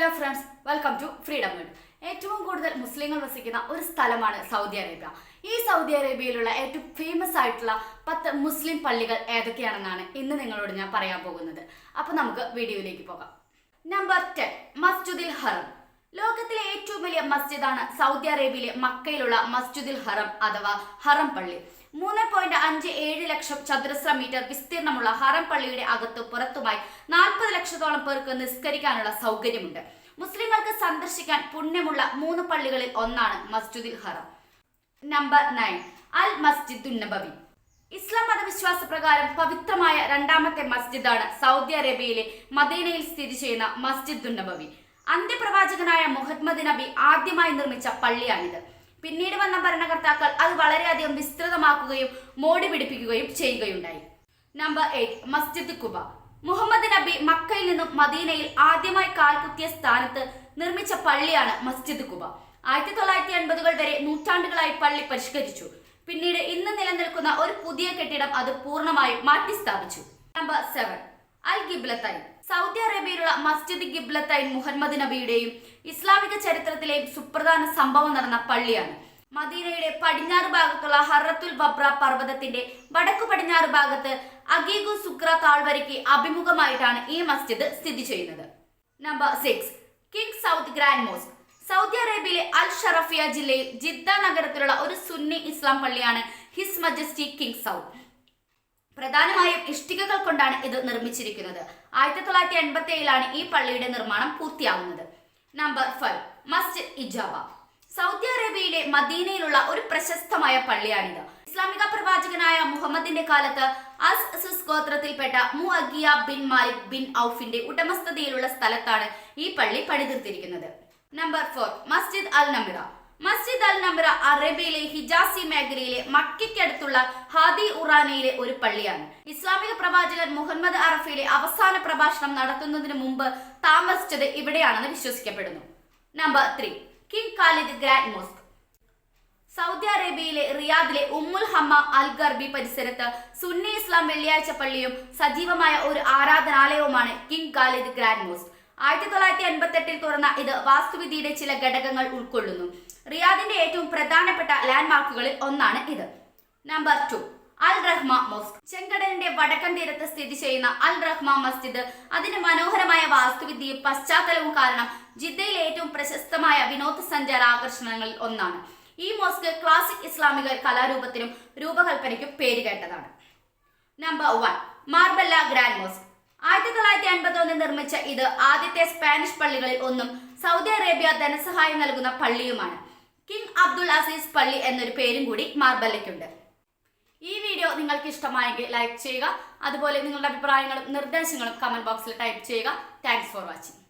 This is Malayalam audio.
Hello friends, welcome to freedom world. ഏറ്റവും കൂടുതൽ മുസ്ലിങ്ങൾ വസിക്കുന്ന ഒരു സ്ഥലമാണ് സൗദി അറേബ്യ. ഈ സൗദി അറേബ്യയിലുള്ള ഏറ്റവും ഫേമസ് ആയിട്ടുള്ള 10 മുസ്ലിം പള്ളികൾ ഏതൊക്കെയാണെന്നാണ് ഇന്ന് നിങ്ങളോട് ഞാൻ പറയാൻ പോകുന്നത്. അപ്പോൾ നമുക്ക് വീഡിയോയിലേക്ക് പോകാം. നമ്പർ 10, മസ്ജിദുൽ ഹറം. ലോകത്തിലെ ഏറ്റവും വലിയ മസ്ജിദാണ് സൗദി അറേബ്യയിലെ മക്കയിലുള്ള മസ്ജിദുൽ ഹറം അഥവാ ഹറം പള്ളി. 3.57 ലക്ഷം ചതുരശ്ര മീറ്റർ വിസ്തീർണമുള്ള ഹറം പള്ളിയുടെ അകത്തു പുറത്തുമായി 40 ലക്ഷത്തോളം പേർക്ക് നിസ്കരിക്കാനുള്ള സൗകര്യമുണ്ട്. മുസ്ലിങ്ങൾക്ക് സന്ദർശിക്കാൻ പുണ്യമുള്ള 3 പള്ളികളിൽ ഒന്നാണ് മസ്ജിദുൽ ഹറം. നമ്പർ 9, അൽ മസ്ജിദുൻ നബവി. ഇസ്ലാം മതവിശ്വാസ പ്രകാരം പവിത്രമായ രണ്ടാമത്തെ മസ്ജിദാണ് സൗദി അറേബ്യയിലെ മദീനയിൽ സ്ഥിതി ചെയ്യുന്ന മസ്ജിദുൻ നബവി. അന്ത്യപ്രവാചകനായ മുഹമ്മദ് നബി ആദ്യമായി നിർമ്മിച്ച പള്ളിയാണിത്. പിന്നീട് വന്ന ഭരണകർത്താക്കൾ അത് വളരെയധികം വിസ്തൃതമാക്കുകയും മോടി പിടിപ്പിക്കുകയും ചെയ്യുകയുണ്ടായി. നമ്പർ 8, മസ്ജിദ് കുബ. മുഹമ്മദ് നബി മക്കയിൽ നിന്നും മദീനയിൽ ആദ്യമായി കാൽകുത്തിയ സ്ഥാനത്ത് നിർമ്മിച്ച പള്ളിയാണ് മസ്ജിദ് കുബ. 1980-കൾ വരെ നൂറ്റാണ്ടുകളായി പള്ളി പരിഷ്കരിച്ചു. പിന്നീട് ഇന്ന് നിലനിൽക്കുന്ന ഒരു പുതിയ കെട്ടിടം അത് പൂർണ്ണമായും മാറ്റി സ്ഥാപിച്ചു. നമ്പർ 7, അൽ ഗിബ്ലത്തൈൻ. സൗദി അറേബ്യയിലുള്ള മസ്ജിദ് ഗിബ്ലത്തൈൻ മുഹമ്മദ് നബിയുടെയും ഇസ്ലാമിക ചരിത്രത്തിലെയും സുപ്രധാന സംഭവം നടന്ന പള്ളിയാണ്. മദീനയുടെ പടിഞ്ഞാറ് ഭാഗത്തുള്ള ഹറത്തുൽ വബ്ര പർവ്വതത്തിന്റെ വടക്കു പടിഞ്ഞാറ് ഭാഗത്ത് അഗീഗു സുക്ര താഴ്വരയ്ക്ക് അഭിമുഖമായിട്ടാണ് ഈ മസ്ജിദ് സ്ഥിതി ചെയ്യുന്നത്. Number 6, king Saud grand mosque. Saudi അറേബ്യയിലെ അൽ ഷറഫിയ ജില്ലയിൽ ജിദ്ദ നഗരത്തിലുള്ള ഒരു സുന്നി ഇസ്ലാം പള്ളിയാണ് ഹിസ് മജസ്റ്റി കിങ് സൗദ്. പ്രധാനമായും ഇഷ്ടികകൾ കൊണ്ടാണ് ഇത് നിർമ്മിച്ചിരിക്കുന്നത്. 1987-ലാണ് ഈ പള്ളിയുടെ നിർമ്മാണം പൂർത്തിയാകുന്നത്. നമ്പർ 5, മസ്ജിദ് ഇജാബ. സൗദി അറേബ്യയിലെ മദീനയിലുള്ള ഒരു പ്രശസ്തമായ പള്ളിയാണിത്. ഇസ്ലാമിക പ്രവാചകനായ മുഹമ്മദിന്റെ കാലത്ത് അസ് ഗോത്രത്തിൽപ്പെട്ട മുഅഗിയ ബിൻ മാലിക് ബിൻ ഔഫിന്റെ ഉടമസ്ഥതയിലുള്ള സ്ഥലത്താണ് ഈ പള്ളി പണിതീർത്തിരിക്കുന്നത്. നമ്പർ 4, മസ്ജിദ് അൽ നമിറ. മസ്ജിദ് അൽ നമിറ അറേബ്യയിലെ ഹിജാസി മേഖലയിലെ മക്കയ്ക്കടുത്തുള്ള ഹാദി ഉറാനയിലെ ഒരു പള്ളിയാണ്. ഇസ്ലാമിക പ്രവാചകൻ മുഹമ്മദ് അറഫയിലെ അവസാന പ്രഭാഷണം നടത്തുന്നതിന് മുമ്പ് താമസിച്ചത് ഇവിടെയാണെന്ന് വിശ്വസിക്കപ്പെടുന്നു. Number 3, King Khalid grand mosque. Saudi അറേബ്യയിലെ റിയാദിലെ ഉമ്മുൽ ഹമ്മ അൽ ഗർബി പരിസരത്ത് സുന്നി ഇസ്ലാം വെള്ളിയാഴ്ച പള്ളിയും സജീവമായ ഒരു ആരാധനാലയവുമാണ് കിങ് ഖാലിദ് ഗ്രാൻഡ് മോസ്ക്. 1988-ൽ തുറന്ന ഇത് വാസ്തുവിദ്യയുടെ ചില ഘടകങ്ങൾ ഉൾക്കൊള്ളുന്നു. റിയാദിന്റെ ഏറ്റവും പ്രധാനപ്പെട്ട ലാൻഡ്മാർക്കുകളിൽ ഒന്നാണ് ഇത്. നമ്പർ 2, അൽ റഹ്മ മോസ്ക്. ചെങ്കടലിന്റെ വടക്കൻ തീരത്ത് സ്ഥിതി ചെയ്യുന്ന അൽ റഹ്മ മസ്ജിദ് അതിന്റെ മനോഹരമായ വാസ്തുവിദ്യയും പശ്ചാത്തലവും കാരണം ജിദ്ദയിലെ ഏറ്റവും പ്രശസ്തമായ വിനോദസഞ്ചാര ആകർഷണങ്ങളിൽ ഒന്നാണ്. ഈ മോസ്ക് ക്ലാസിക് ഇസ്ലാമിക കലാരൂപത്തിനും രൂപകൽപ്പനയ്ക്കും പേരുകേട്ടതാണ്. Number 1, മാർബല്ല grand mosque. 1951 നിർമ്മിച്ച ഇത് ആദ്യത്തെ സ്പാനിഷ് പള്ളികളിൽ ഒന്നും സൗദി അറേബ്യ ധനസഹായം നൽകുന്ന പള്ളിയുമാണ്. കിങ് അബ്ദുൽ അസീസ് പള്ളി എന്നൊരു പേരും കൂടി മാർബല്ലയ്ക്കുണ്ട്. ഈ വീഡിയോ നിങ്ങൾക്ക് ഇഷ്ടമായെങ്കിൽ ലൈക്ക് ചെയ്യുക. അതുപോലെ നിങ്ങളുടെ അഭിപ്രായങ്ങളും നിർദ്ദേശങ്ങളും കമന്റ് ബോക്സിൽ ടൈപ്പ് ചെയ്യുക. Thanks for watching.